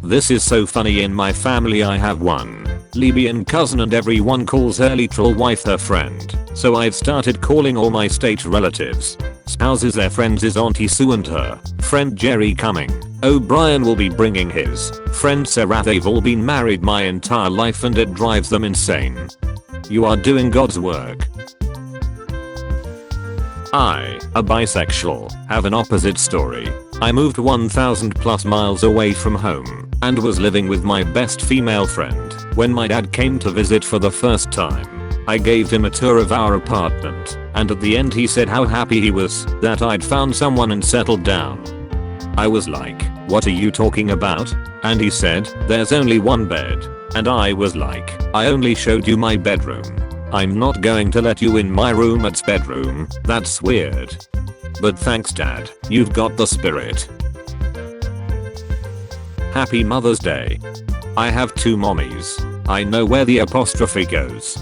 This is so funny. In my family I have one lesbian cousin and everyone calls her literal wife her friend. So I've started calling all my state relatives spouses their friends is Auntie Sue and her friend Jerry coming. O'Brien will be bringing his friend Sarah. They've all been married my entire life and it drives them insane. You are doing God's work. I, a bisexual, have an opposite story. I moved 1,000 plus miles away from home and was living with my best female friend when my dad came to visit for the first time. I gave him a tour of our apartment and at the end he said how happy he was that I'd found someone and settled down. I was like, what are you talking about? And he said, there's only one bed. And I was like, I only showed you my bedroom. I'm not going to let you in my roommate's bedroom, that's weird. But thanks Dad, you've got the spirit. Happy Mother's Day. I have 2 mommies. I know where the apostrophe goes.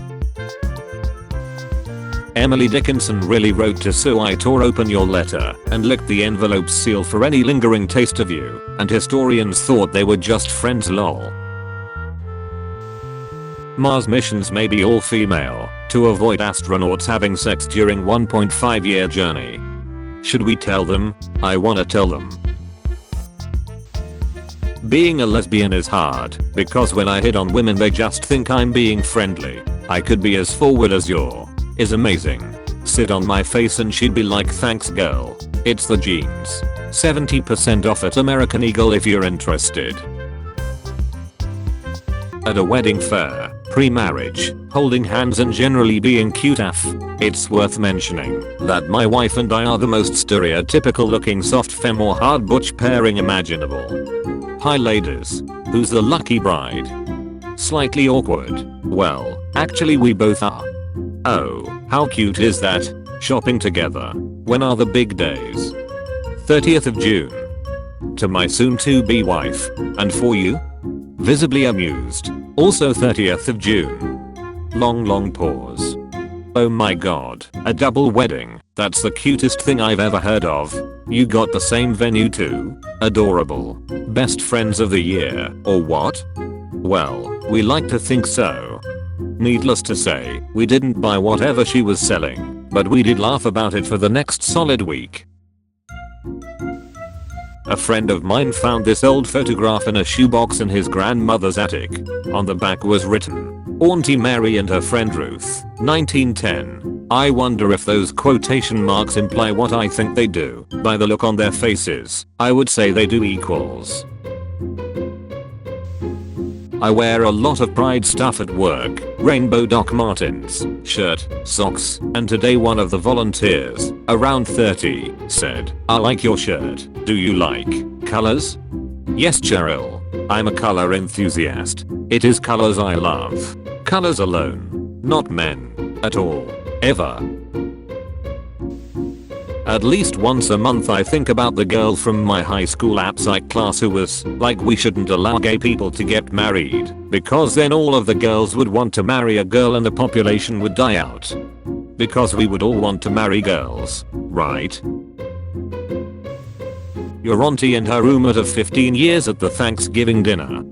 Emily Dickinson really wrote to Sue. I tore open your letter and licked the envelope's seal for any lingering taste of you, and historians thought they were just friends lol. Mars missions may be all female to avoid astronauts having sex during 1.5-year journey. Should we tell them? I wanna tell them. Being a lesbian is hard because when I hit on women they just think I'm being friendly. I could be as forward as your is amazing. Sit on my face and she'd be like thanks girl. It's the jeans. 70% off at American Eagle if you're interested. At a wedding fair, pre-marriage, holding hands and generally being cute af. It's worth mentioning that my wife and I are the most stereotypical looking soft femme or hard butch pairing imaginable. Hi ladies, who's the lucky bride? Slightly awkward. Well, actually we both are. Oh, how cute is that? Shopping together. When are the big days? 30th of June. To my soon-to-be wife. And for you? Visibly amused. Also 30th of June. Long pause. Oh my god, a double wedding. That's the cutest thing I've ever heard of. You got the same venue too? Adorable. Best friends of the year, or what? Well, we like to think so. Needless to say, we didn't buy whatever she was selling, but we did laugh about it for the next solid week. A friend of mine found this old photograph in a shoebox in his grandmother's attic. On the back was written, Auntie Mary and her friend Ruth, 1910. I wonder if those quotation marks imply what I think they do. By the look on their faces, I would say they do equals. I wear a lot of pride stuff at work, rainbow Doc Martens, shirt, socks, and today one of the volunteers, around 30, said, I like your shirt, do you like colors? Yes Cheryl, I'm a color enthusiast. It is colors I love. Colors alone, not men, at all, ever. At least once a month I think about the girl from my high school app psych class who was like we shouldn't allow gay people to get married because then all of the girls would want to marry a girl and the population would die out. Because we would all want to marry girls, right? Your auntie and her roommate of 15 years at the Thanksgiving dinner.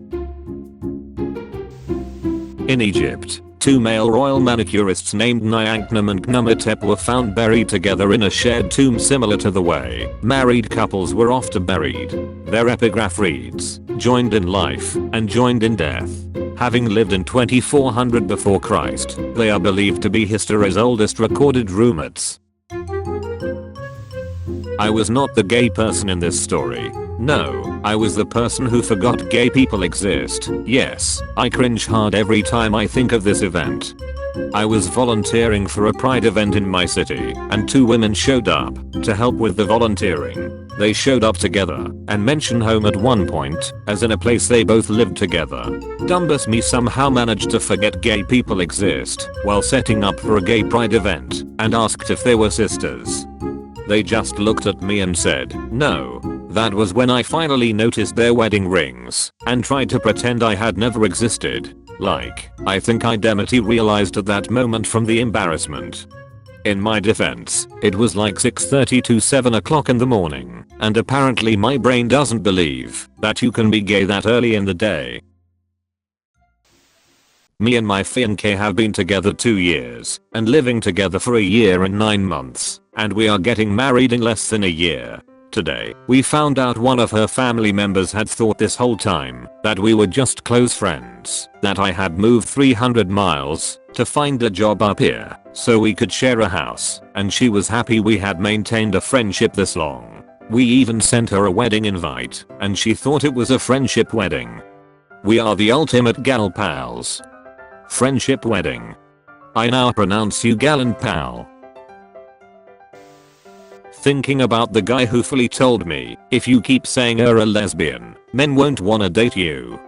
In Egypt, 2 male royal manicurists named Nyanknum and Knumatep were found buried together in a shared tomb similar to the way married couples were often buried. Their epigraph reads, joined in life and joined in death. Having lived in 2400 before Christ, they are believed to be history's oldest recorded roommates. I was not the gay person in this story. No, I was the person who forgot gay people exist. Yes, I cringe hard every time I think of this event. I was volunteering for a pride event in my city, and 2 women showed up to help with the volunteering. They showed up together and mentioned home at one point, as in a place they both lived together. Dumbus me somehow managed to forget gay people exist while setting up for a gay pride event and asked if they were sisters. They just looked at me and said, no. That was when I finally noticed their wedding rings and tried to pretend I had never existed. Like, I think I definitely realized at that moment from the embarrassment. In my defense, it was like 6:30 to 7 o'clock in the morning, and apparently my brain doesn't believe that you can be gay that early in the day. Me and my fiancé have been together 2 years and living together for a year and 9 months, and we are getting married in less than a year. Today, we found out one of her family members had thought this whole time that we were just close friends, that I had moved 300 miles to find a job up here so we could share a house, and she was happy we had maintained a friendship this long. We even sent her a wedding invite, and she thought it was a friendship wedding. We are the ultimate gal pals. Friendship wedding. I now pronounce you gal and pal. Thinking about the guy who fully told me, if you keep saying you're a lesbian, men won't wanna date you.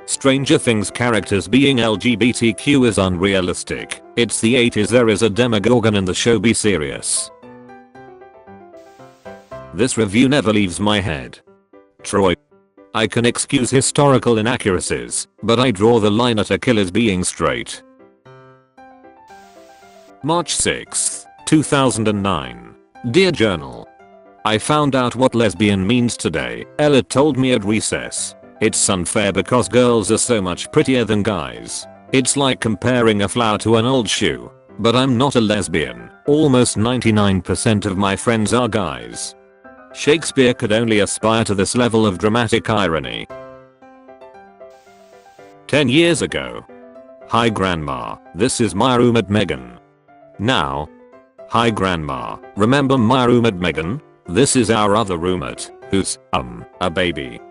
Stranger Things characters being LGBTQ is unrealistic. It's the 80s, there is a Demogorgon in the show, be serious. This review never leaves my head. Troy. I can excuse historical inaccuracies, but I draw the line at a killer's being straight. March 6th. 2009. Dear Journal. I found out what lesbian means today. Ella told me at recess. It's unfair because girls are so much prettier than guys. It's like comparing a flower to an old shoe. But I'm not a lesbian. Almost 99% of my friends are guys. Shakespeare could only aspire to this level of dramatic irony. 10 years ago. Hi Grandma, this is my roommate Megan. Now. Hi Grandma, remember my roommate Megan? This is our other roommate, who's, a baby.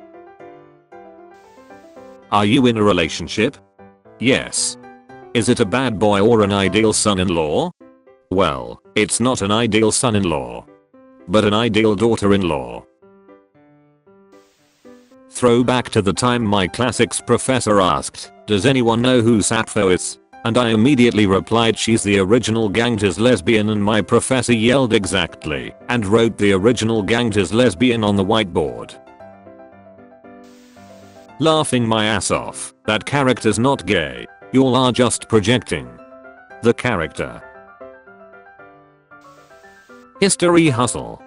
Are you in a relationship? Yes. Is it a bad boy or an ideal son-in-law? Well, it's not an ideal son-in-law, but an ideal daughter-in-law. Throwback to the time my classics professor asked, does anyone know who Sappho is? And I immediately replied, she's the original gangster's lesbian, and my professor yelled exactly and wrote the original gangster's lesbian on the whiteboard. Laughing my ass off. That character's not gay. Y'all are just projecting. The character. History hustle.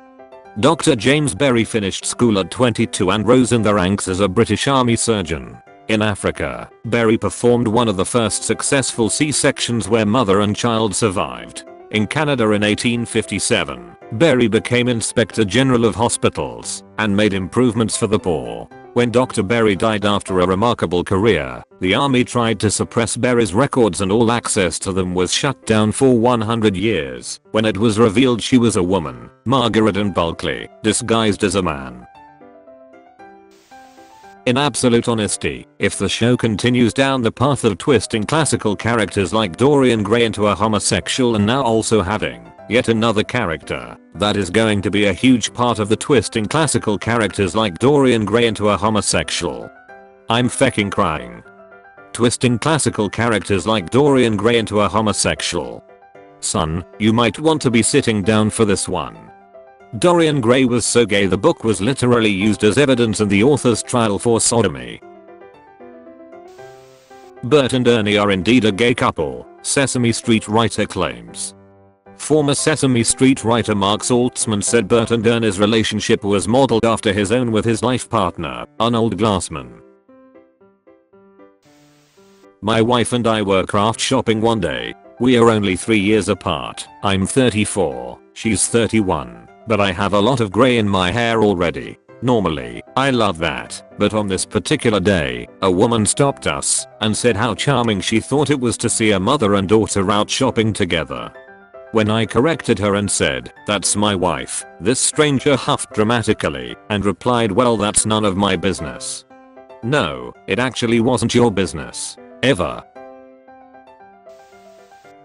Dr. James Berry finished school at 22 and rose in the ranks as a British Army surgeon. In Africa, Berry performed one of the first successful C-sections where mother and child survived. In Canada in 1857, Berry became Inspector General of Hospitals and made improvements for the poor. When Dr. Berry died after a remarkable career, the army tried to suppress Berry's records and all access to them was shut down for 100 years. When it was revealed she was a woman, Margaret Ann Bulkley, disguised as a man. In absolute honesty, if the show continues down the path of twisting classical characters like Dorian Gray into a homosexual and now also having yet another character that is going to be a huge part of the twisting classical characters like Dorian Gray into a homosexual, I'm fecking crying. Twisting classical characters like Dorian Gray into a homosexual. Son, you might want to be sitting down for this one. Dorian Gray was so gay the book was literally used as evidence in the author's trial for sodomy. Bert and Ernie are indeed a gay couple, Sesame Street writer claims. Former Sesame Street writer Mark Saltzman said Bert and Ernie's relationship was modeled after his own with his life partner, Arnold Glassman. My wife and I were craft shopping one day. We are only 3 years apart. I'm 34, she's 31. But I have a lot of grey in my hair already. Normally, I love that, but on this particular day, a woman stopped us and said how charming she thought it was to see a mother and daughter out shopping together. When I corrected her and said, that's my wife, this stranger huffed dramatically and replied, well, that's none of my business. No, it actually wasn't your business. Ever.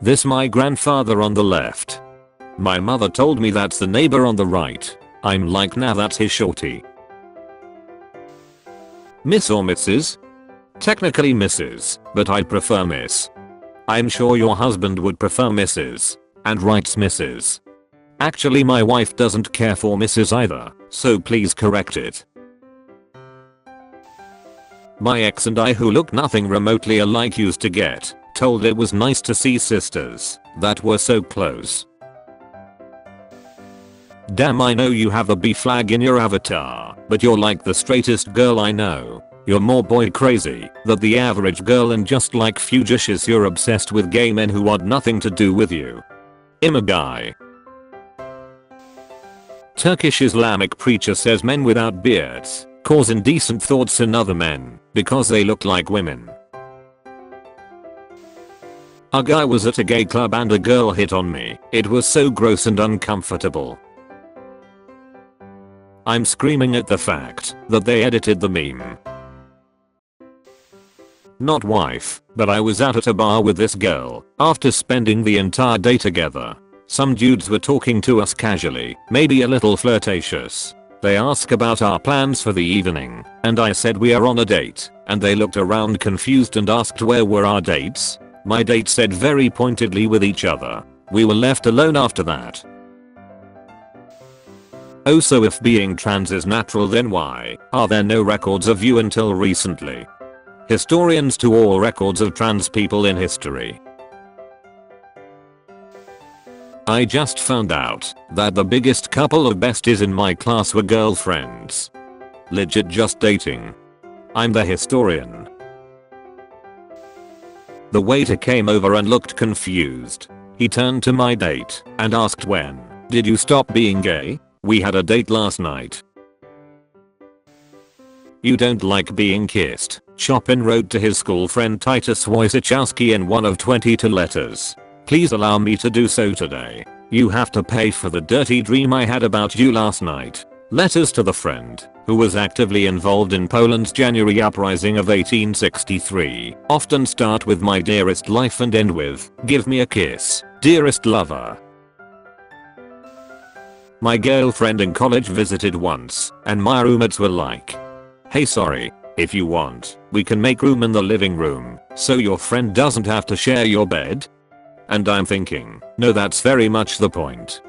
This my grandfather on the left. My mother told me that's the neighbor on the right. I'm like, nah, that's his shorty. Miss or Mrs? Technically Mrs, but I'd prefer Miss. I'm sure your husband would prefer Mrs. and writes Mrs. Actually my wife doesn't care for Mrs either, so please correct it. My ex and I, who look nothing remotely alike, used to get told it was nice to see sisters that were so close. Damn, I know you have a B flag in your avatar, but you're like the straightest girl I know. You're more boy crazy than the average girl, and just like Fugishes, you're obsessed with gay men who want nothing to do with you. I'm a guy. Turkish Islamic preacher says men without beards cause indecent thoughts in other men because they look like women. A guy was at a gay club and a girl hit on me. It was so gross and uncomfortable. I'm screaming at the fact that they edited the meme. Not wife, but I was out at a bar with this girl after spending the entire day together. Some dudes were talking to us casually, maybe a little flirtatious. They asked about our plans for the evening, and I said we are on a date, and they looked around confused and asked where were our dates. My date said very pointedly with each other. We were left alone after that. Oh, so if being trans is natural, then why are there no records of you until recently? Historians to all records of trans people in history. I just found out that the biggest couple of besties in my class were girlfriends. Legit just dating. I'm the historian. The waiter came over and looked confused. He turned to my date and asked, when did you stop being gay? We had a date last night. You don't like being kissed, Chopin wrote to his school friend Titus Wojciechowski in one of 22 letters. Please allow me to do so today. You have to pay for the dirty dream I had about you last night. Letters to the friend, who was actively involved in Poland's January uprising of 1863, often start with my dearest life and end with, give me a kiss, dearest lover. My girlfriend in college visited once, and my roommates were like, hey, sorry, if you want, we can make room in the living room, so your friend doesn't have to share your bed. And I'm thinking, no, that's very much the point.